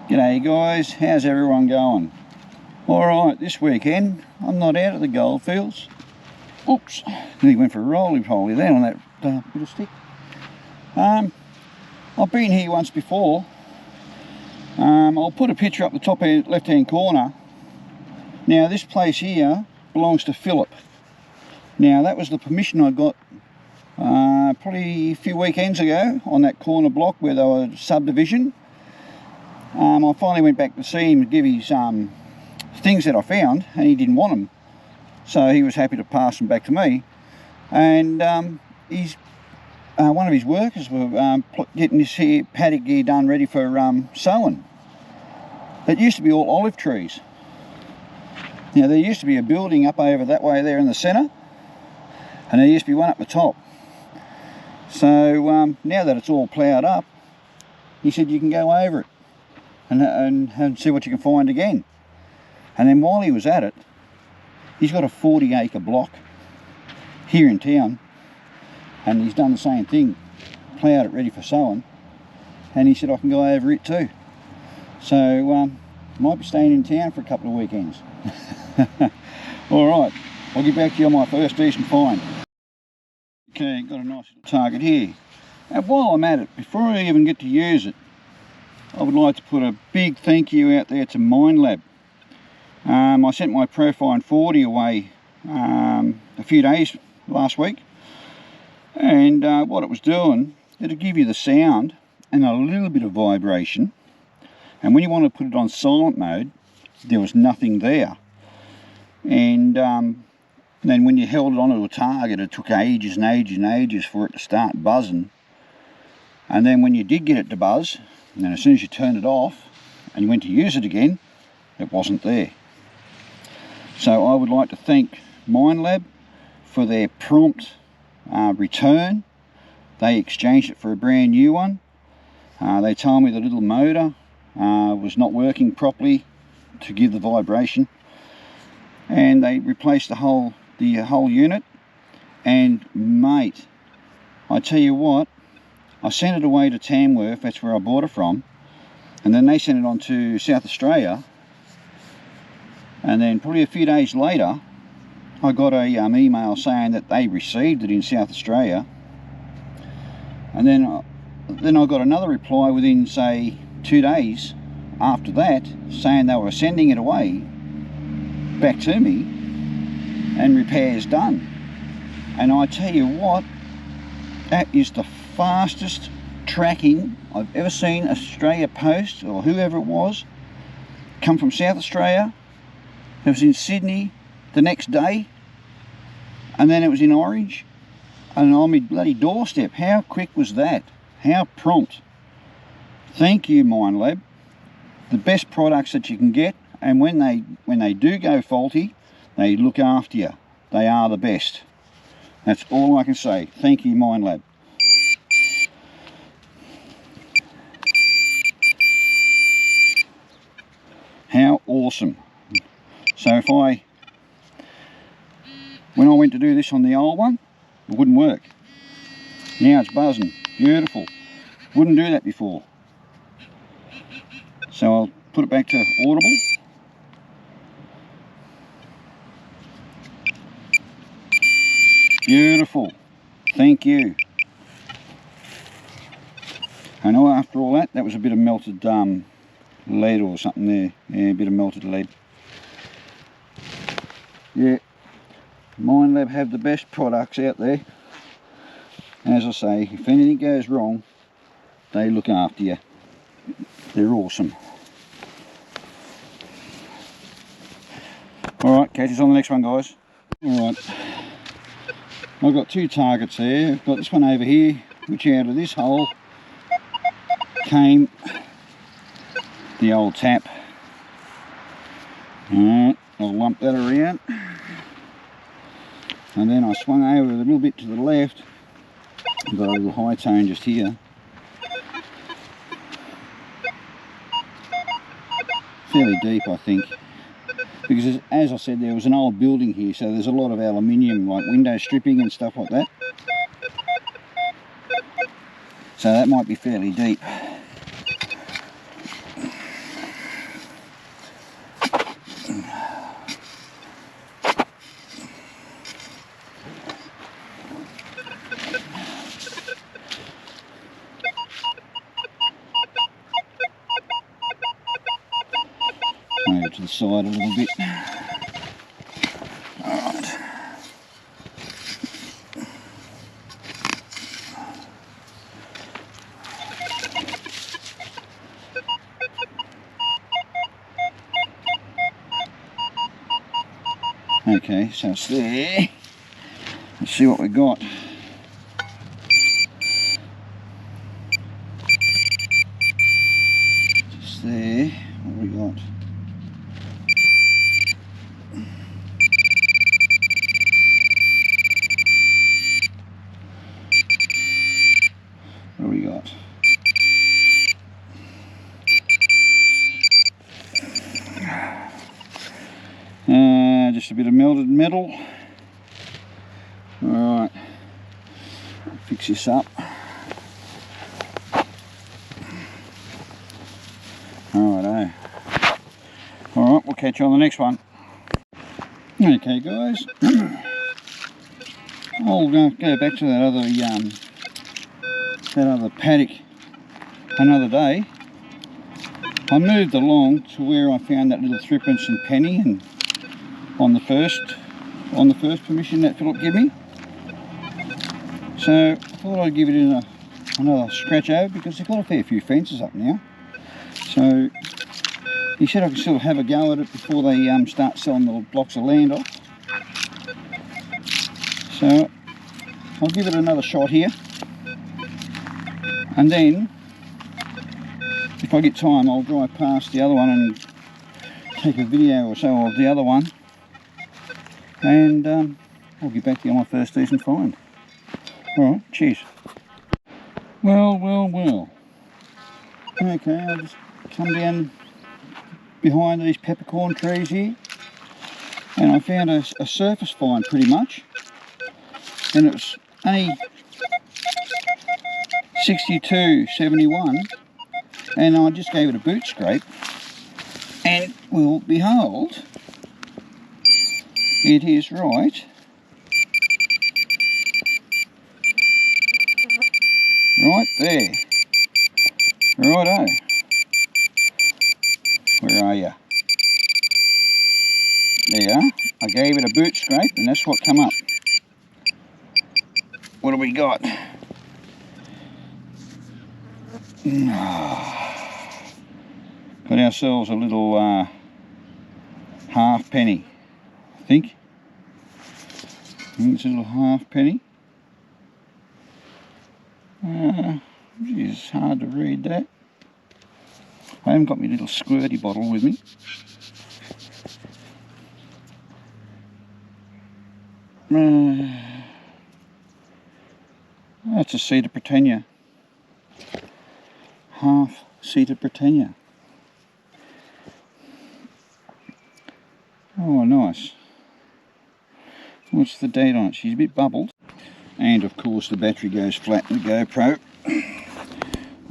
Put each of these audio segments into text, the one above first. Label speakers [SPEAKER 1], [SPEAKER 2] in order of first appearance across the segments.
[SPEAKER 1] G'day guys, how's everyone going? Alright, this weekend I'm not out at the goldfields. Oops, nearly went for a roly-poly there on that bit of stick. I've been here once before. I'll put a picture up the top left hand corner. Now this place here belongs to Phillip. Now that was the permission I got probably a few weekends ago on that corner block where they were subdivision. I finally went back to see him to give his things that I found, and he didn't want them, so he was happy to pass them back to me. And one of his workers were getting this here paddock gear done ready for sowing. It used to be all olive trees. Now there used to be a building up over that way there in the centre, and there used to be one up the top. So now that it's all ploughed up, he said you can go over it and see what you can find again. And then while he was at it, he's got a 40-acre block here in town, and he's done the same thing, ploughed it ready for sowing, and he said I can go over it too. So might be staying in town for a couple of weekends. Alright, I'll get back to you on my first decent find. Okay, got a nice little target here. And while I'm at it, before I even get to use it, I would like to put a big thank you out there to Minelab. I sent my Profine 40 away a few days last week, and what it was doing, it'll give you the sound and a little bit of vibration, and when you want to put it on silent mode, there was nothing there. And then when you held it onto a target, it took ages and ages and ages for it to start buzzing. And then when you did get it to buzz, and then as soon as you turned it off and you went to use it again, it wasn't there. So I would like to thank Minelab for their prompt return. They exchanged it for a brand new one. They told me the little motor was not working properly to give the vibration, and they replaced the whole unit. And mate, I tell you what, I sent it away to Tamworth, that's where I bought it from, and then they sent it on to South Australia, and then probably a few days later I got a email saying that they received it in South Australia, and then I got another reply within say 2 days after that saying they were sending it away back to me and repairs done. And I tell you what, that is the fastest tracking I've ever seen Australia Post, or whoever it was, come from South Australia. It was in Sydney the next day, and then it was in Orange and on my bloody doorstep. How quick was that? How prompt. Thank you, Minelab. The best products that you can get, and when they do go faulty, they look after you. They are the best. That's all I can say. Thank you, Minelab. How awesome. So when I went to do this on the old one, it wouldn't work. Now it's buzzing. Beautiful. Wouldn't do that before. So I'll put it back to audible. Beautiful. Thank you. I know after all that was a bit of melted lead or something there. Yeah, a bit of melted lead. Yeah, Minelab have the best products out there. As I say, if anything goes wrong, they look after you. They're awesome. Alright, catch us on the next one, guys. Alright, I've got two targets there. I've got this one over here, which out of this hole came the old tap. Alright, I'll lump that around, and then I swung over a little bit to the left. I've got a little high tone just here, fairly deep I think, because as I said, there was an old building here, so there's a lot of aluminium, like window stripping and stuff like that, so that might be fairly deep. to the side a little bit. Alright. Okay, so it's there. Let's see what we got. Just there. What have we got? What have we got? Just a bit of melted metal. Alright, fix this up. Alright, we'll catch you on the next one. Okay guys, I'll go back to that other paddock another day. I moved along to where I found that little threepence and penny, and on the first permission that Phillip gave me. So I thought I'd give it another scratch over, because they've got a fair few fences up now. So he said I could still have a go at it before they start selling the blocks of land off. So I'll give it another shot here, and then if I get time I'll drive past the other one and take a video or so of the other one, and I'll get back to you on my first decent find. Alright, cheers. Well. Okay, I'll just come down behind these peppercorn trees here, and I found a surface find pretty much, and it was only 62.71, and I just gave it a boot scrape, and well, behold, it is right there. Righto. Where are you? There you are. I gave it a boot scrape, and that's what come up. What do we got? Got ourselves a little half penny, I think. It's a little half penny. It's hard to read that. I haven't got my little squirty bottle with me. That's a seed of Britannia. Half seed of Britannia. Oh, nice. What's the date on it? She's a bit bubbled. And of course the battery goes flat in the GoPro.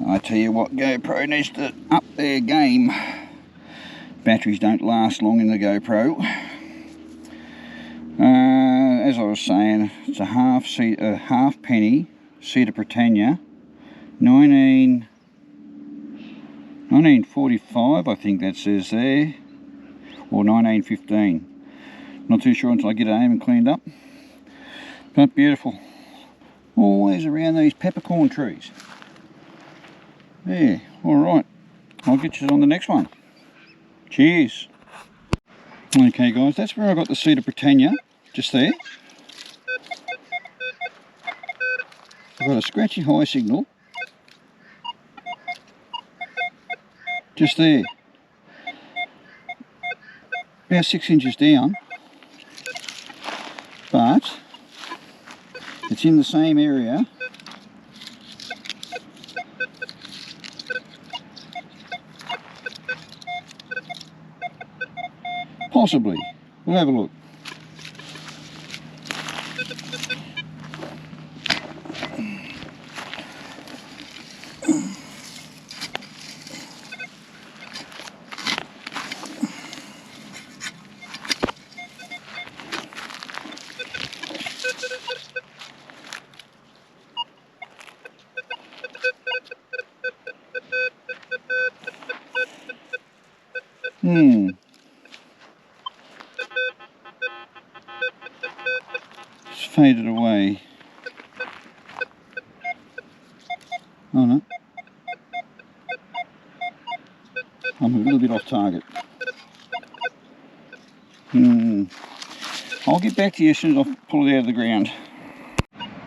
[SPEAKER 1] I tell you what, GoPro needs to up their game. Batteries don't last long in the GoPro. As I was saying, it's a half penny seed of Britannia, 1945, I think that says there, or 1915. Not too sure until I get it home and cleaned up. But beautiful. Always around these peppercorn trees. Yeah, alright. I'll get you on the next one. Cheers. Okay guys, that's where I got the seed of Britannia, just there. I've got a scratchy high signal, just there. About 6 inches down, but it's in the same area possibly. We'll have a look. faded away. Oh no. I'm a little bit off target. I'll get back to you as soon as I pull it out of the ground.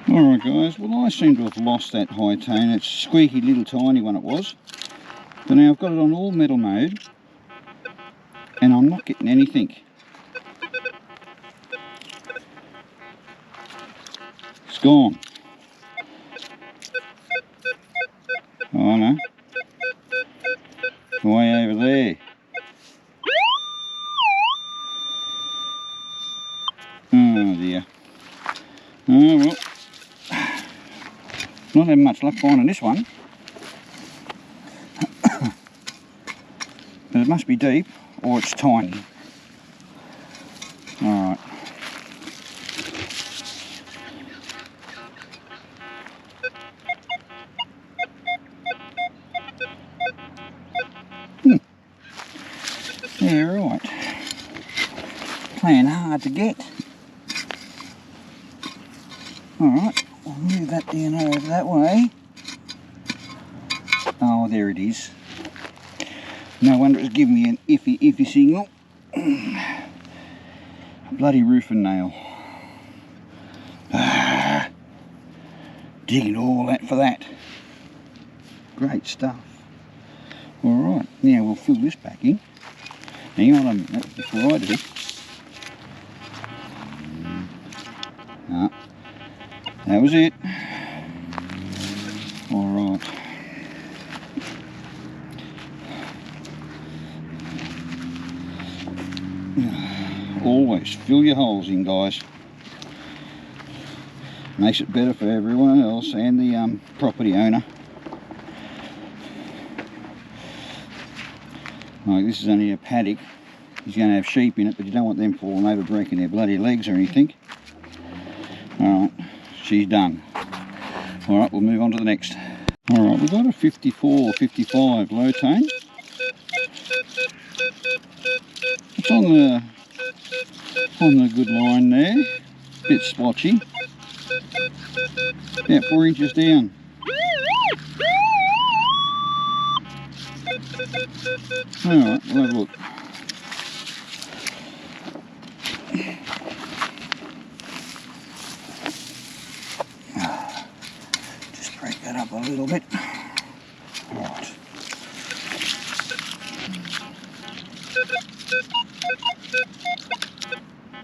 [SPEAKER 1] Alright guys, well I seem to have lost that high tone. It's a squeaky little tiny one it was. But now I've got it on all metal mode and I'm not getting anything. It's gone. Oh no. Way over there. Oh dear. Oh well. Not having much luck finding this one. But it must be deep or it's tiny. Alright. Yeah, right. Playing hard to get. Alright, I'll move that down over that way. Oh, there it is. No wonder it's giving me an iffy signal. Bloody roofing nail. Digging all that for that. Great stuff. Alright, now we'll fill this back in. Hang on a minute before I do. That was it. Alright. Always fill your holes in, guys. Makes it better for everyone else and the property owner. Like this is only a paddock. He's going to have sheep in it, but you don't want them falling over breaking their bloody legs or anything. Alright, she's done. Alright, we'll move on to the next. Alright, we've got a 54, 55 low tone. It's on the good line there. Bit splotchy. About 4 inches down. Alright, we'll have a look. Just break that up a little bit. Alright.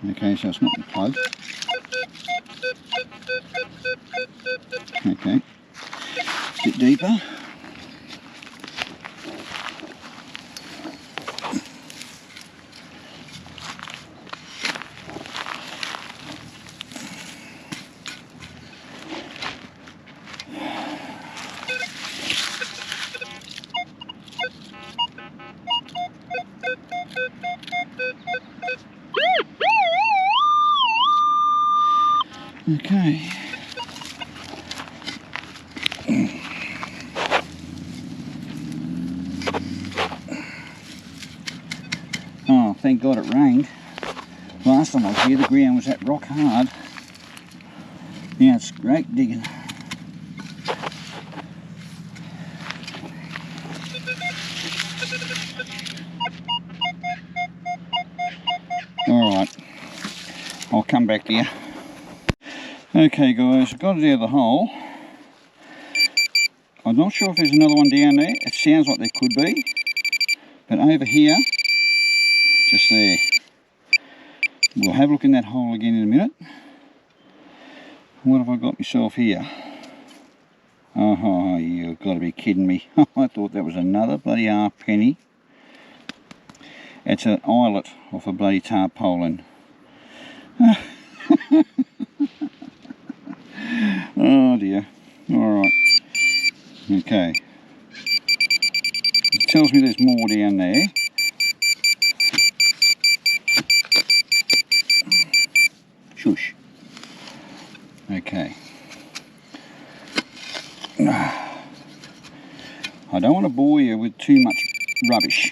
[SPEAKER 1] Okay, so it's not the plug. Okay. A bit deeper. Okay. Oh, thank God it rained. Last time I was here, the ground was that rock hard. Yeah, it's great digging. Alright, I'll come back to you. Okay guys, I've got it out of the hole. I'm not sure if there's another one down there. It sounds like there could be. But over here, just there. We'll have a look in that hole again in a minute. What have I got myself here? Oh, you've got to be kidding me. I thought that was another bloody halfpenny. It's an eyelet off a bloody tarpaulin. Oh dear. Alright. Okay. It tells me there's more down there. Shush. Okay. I don't want to bore you with too much rubbish.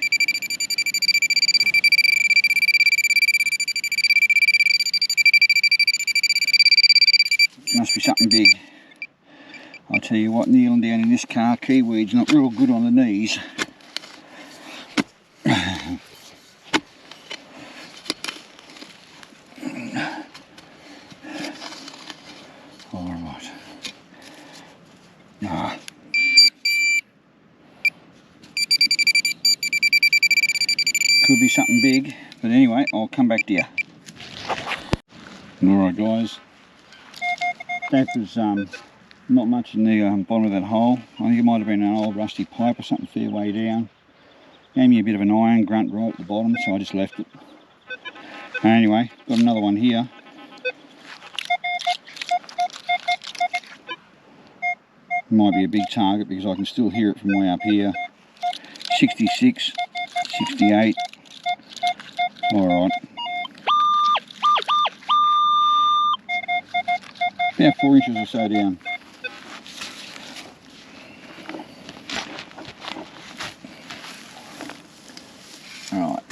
[SPEAKER 1] must be something big. I'll tell you what, kneeling down in this car, kiwi's not real good on the knees. Alright. Ah. Could be something big, but anyway, I'll come back to you. Alright guys, that was not much in the bottom of that hole. I think it might have been an old rusty pipe or something fair way down. Gave me a bit of an iron grunt right at the bottom, so I just left it. Anyway, got another one here. Might be a big target because I can still hear it from way up here. 66, 68. Alright. About 4 inches or so down. Alright.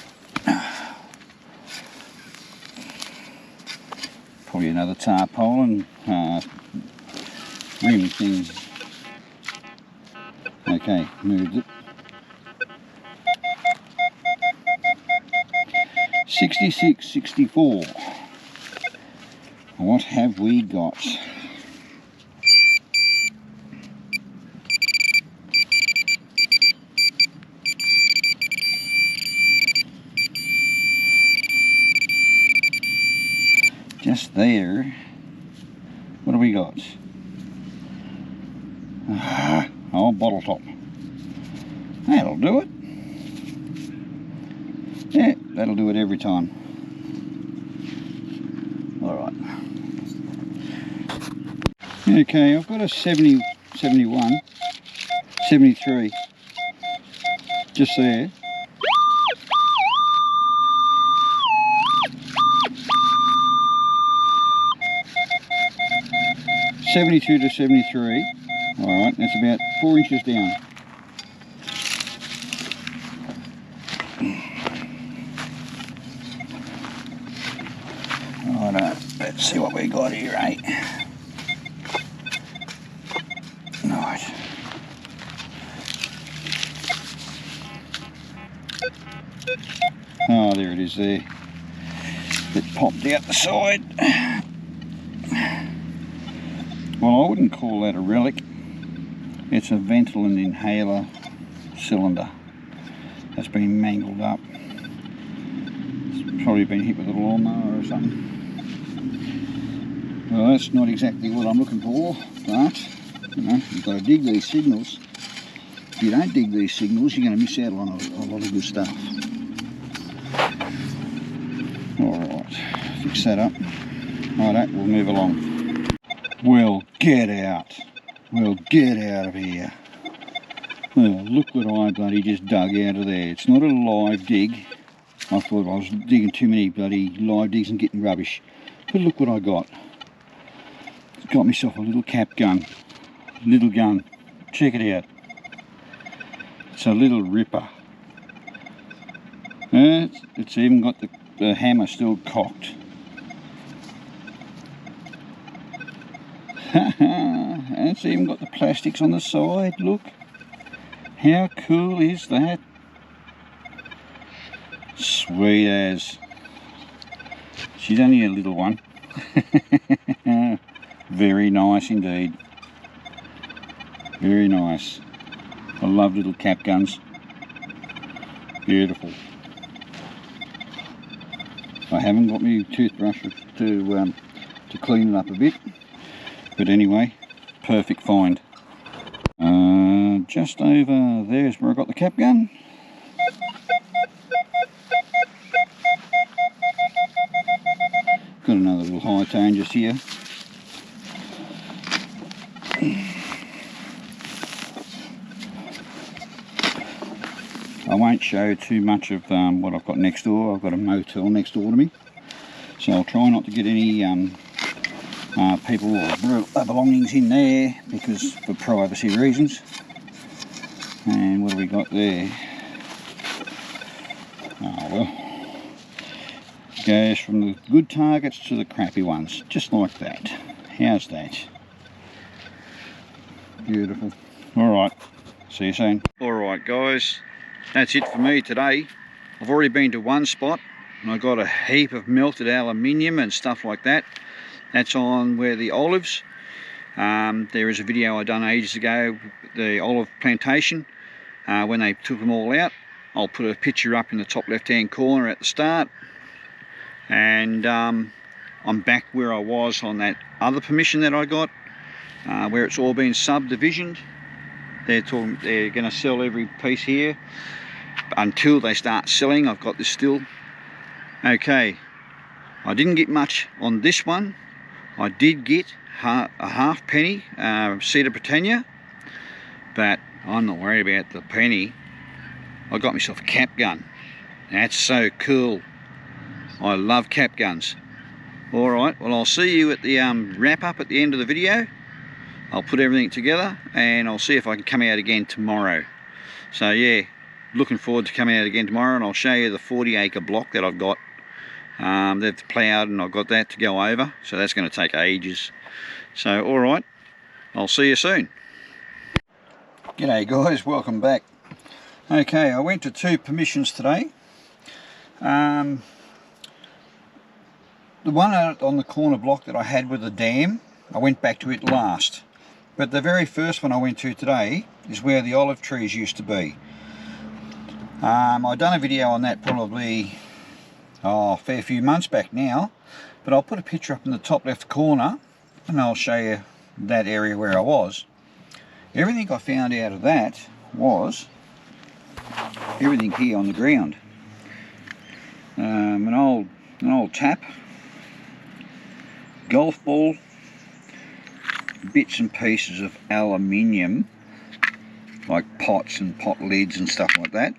[SPEAKER 1] Probably another tarpaulin rim thing. Okay, moved it. 66, 64. What have we got? Just there. What have we got? Oh, bottle top. That'll do it. Yeah, that'll do it every time. Alright. Okay, I've got a 70, 71, 73. Just there. $72 to $73. Alright, that's about 4 inches down. Alright, let's see what we got here, eh? Right. Oh, there it is there. It popped out the side. Well, I wouldn't call that a relic. It's a Ventolin inhaler cylinder that's been mangled up. It's probably been hit with a lawnmower or something. Well, that's not exactly what I'm looking for, but you know, you've got to dig these signals. If you don't dig these signals, you're going to miss out on a lot of good stuff. Alright, fix that up. Righto, we'll move along. Well, get out. Well, get out of here. Well, look what I bloody just dug out of there. It's not a live dig. I thought I was digging too many bloody live digs and getting rubbish. But look what I got. Got myself a little cap gun. Little gun. Check it out. It's a little ripper. It's even got the hammer still cocked. And it's even got the plastics on the side, look. How cool is that? Sweet as. She's only a little one. Very nice indeed. Very nice. I love little cap guns. Beautiful. I haven't got my toothbrush to clean it up a bit. But anyway, perfect find. Just over there is where I got the cap gun. Got another little high tone just here. I won't show too much of what I've got next door. I've got a motel next door to me, so I'll try not to get any people or belongings in there because for privacy reasons. And what have we got there? Oh well, goes from the good targets to the crappy ones, just like that. How's that? Beautiful. Alright, see you soon. Alright guys, that's it for me today. I've already been to one spot and I got a heap of melted aluminium and stuff like that. That's on where the olives. There is a video I done ages ago, the olive plantation, when they took them all out. I'll put a picture up in the top left hand corner at the start. And I'm back where I was on that other permission that I got, where it's all been subdivisioned. They're going to sell every piece here until they start selling. I've got this still. Okay, I didn't get much on this one. I did get a half penny Cedar Britannia, but I'm not worried about the penny. I got myself a cap gun. That's so cool. I love cap guns. Alright, well I'll see you at the wrap up at the end of the video. I'll put everything together and I'll see if I can come out again tomorrow. So yeah, looking forward to coming out again tomorrow, and I'll show you the 40-acre block that I've got. They've ploughed and I've got that to go over, so that's going to take ages. So alright, I'll see you soon. G'day guys, welcome back. Okay, I went to 2 permissions today. The one out on the corner block that I had with the dam, I went back to it last. But the very first one I went to today is where the olive trees used to be. I've done a video on that probably a fair few months back now, but I'll put a picture up in the top left corner and I'll show you that area where I was. Everything I found out of that was everything here on the ground. An old tap, golf ball, bits and pieces of aluminium like pots and pot lids and stuff like that.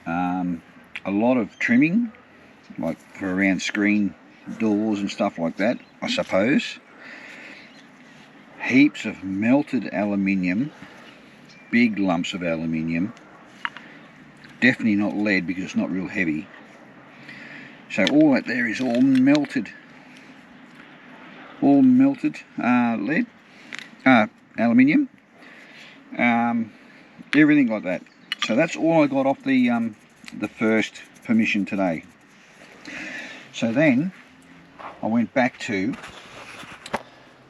[SPEAKER 1] A lot of trimming like for around screen doors and stuff like that, I suppose. Heaps of melted aluminium, big lumps of aluminium. Definitely not lead because it's not real heavy. So all that there is all melted lead, aluminium, everything like that. So that's all I got off the first permission today. So then I went back to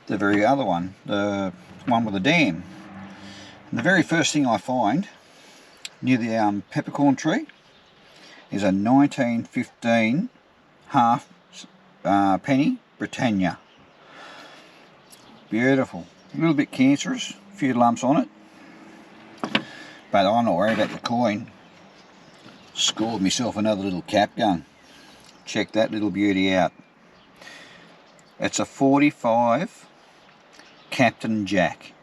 [SPEAKER 1] the very other one, the one with the dam. And the very first thing I find near the peppercorn tree is a 1915 half penny Britannia. Beautiful. A little bit cancerous, a few lumps on it, but I'm not worried about the coin. Scored myself another little cap gun. Check that little beauty out. It's a 45 Captain Jack.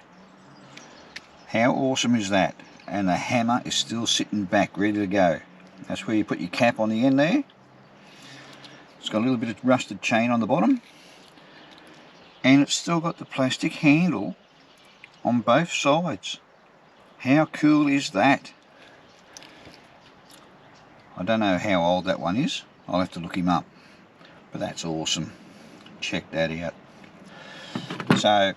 [SPEAKER 1] How awesome is that? And the hammer is still sitting back ready to go. That's where you put your cap on the end there. It's got a little bit of rusted chain on the bottom, and it's still got the plastic handle on both sides. How cool is that? I don't know how old that one is. I'll have to look him up, but that's awesome. Check that out. So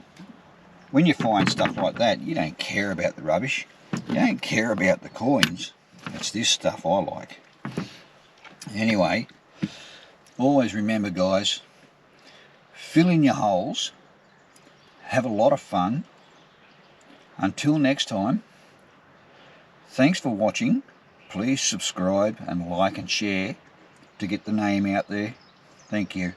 [SPEAKER 1] when you find stuff like that, you don't care about the rubbish, you don't care about the coins. It's this stuff I like. Anyway, always remember guys, fill in your holes, have a lot of fun. Until next time, thanks for watching. Please subscribe and like and share to get the name out there. Thank you.